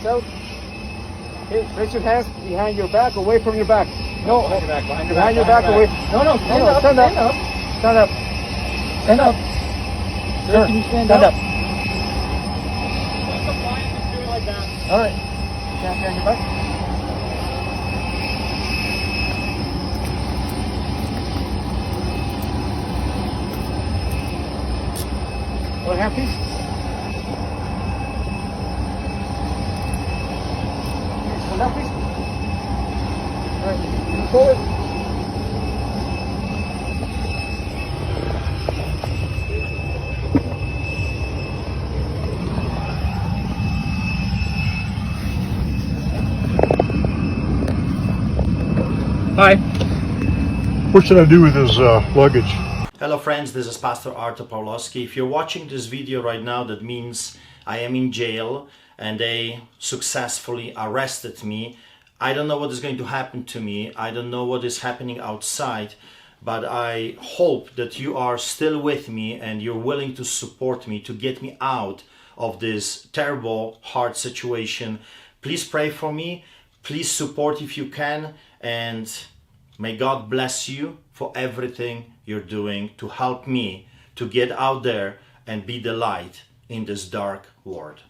chest out. Okay, place your hands behind your back, away from your back. No, behind your back, away. No, stand up. Stand up. Stand up. Stand up. Sir, can you stand up? All right. Hands behind your back. One hand, please. Stand up, please. All right. Move forward. Hi. What should I do with his luggage? Hello friends, this is Pastor Artur Pawlowski. If you're watching this video right now, that means I am in jail and they successfully arrested me. I don't know what is going to happen to me. I don't know what is happening outside, but I hope that you are still with me and you're willing to support me to get me out of this terrible, hard situation. Please pray for me. Please support if you can, and may God bless you for everything you're doing to help me to get out there and be the light in this dark world.